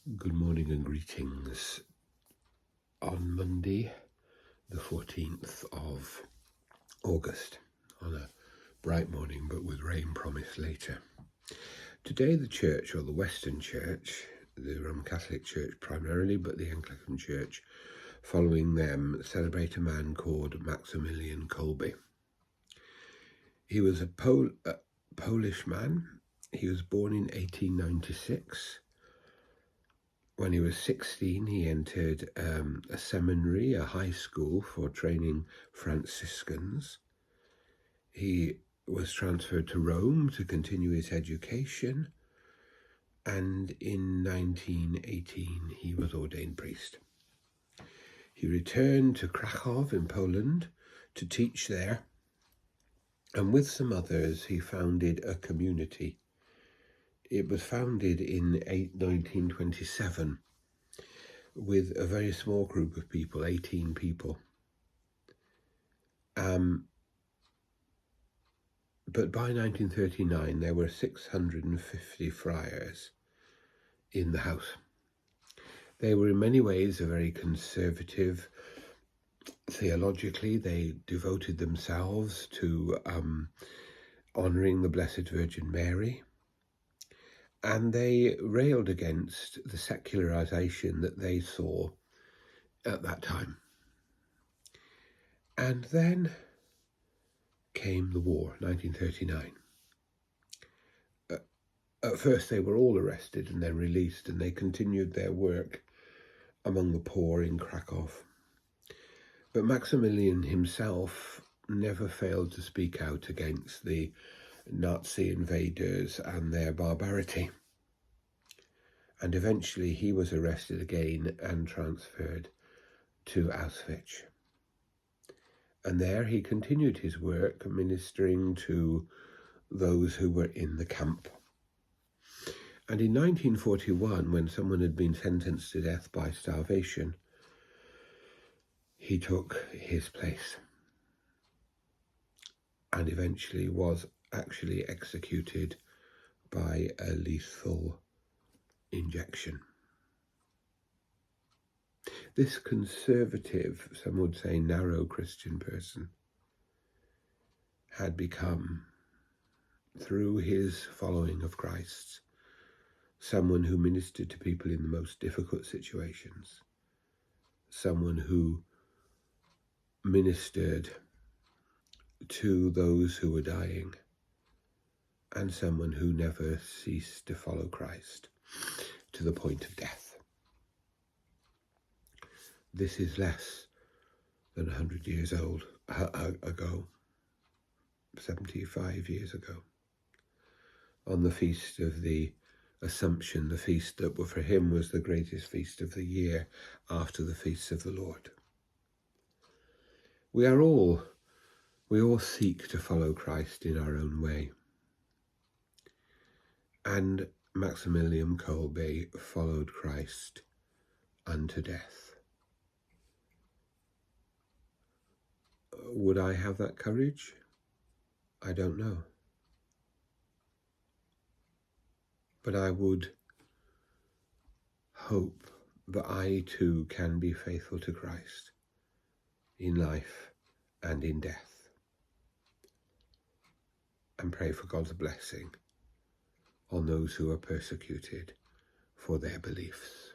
Good morning and greetings. On Monday, the 14th of August, on a bright morning but with rain promised later. Today the Church, or the Western Church, the Roman Catholic Church primarily, but the Anglican Church following them, celebrate a man called Maximilian Kolbe. He was a Polish man. He was born in 1896. When he was 16, he entered a seminary, a high school for training Franciscans. He was transferred to Rome to continue his education, and in 1918 he was ordained priest. He returned to Krakow in Poland to teach there, and with some others he founded a community. It was founded in 1927. With a very small group of people, 18 people. But by 1939, there were 650 friars in the house. They were in many ways a very conservative. Theologically, they devoted themselves to honouring the Blessed Virgin Mary. And they railed against the secularization that they saw at that time. And then came the war, 1939. At first they were all arrested and then released, and they continued their work among the poor in Krakow. But Maximilian himself never failed to speak out against the Nazi invaders and their barbarity. And eventually he was arrested again and transferred to Auschwitz. And there he continued his work, ministering to those who were in the camp. And in 1941, when someone had been sentenced to death by starvation, he took his place and eventually was actually executed by a lethal injection. This conservative, some would say narrow Christian person had become, through his following of Christ, someone who ministered to people in the most difficult situations, someone who ministered to those who were dying, and someone who never ceased to follow Christ to the point of death. This is less than 100 years old ago, 75 years ago, on the feast of the Assumption, the feast that for him was the greatest feast of the year after the feasts of the Lord. We all seek to follow Christ in our own way. And Maximilian Kolbe followed Christ unto death. Would I have that courage? I don't know. But I would hope that I too can be faithful to Christ in life and in death, and pray for God's blessing on those who are persecuted for their beliefs.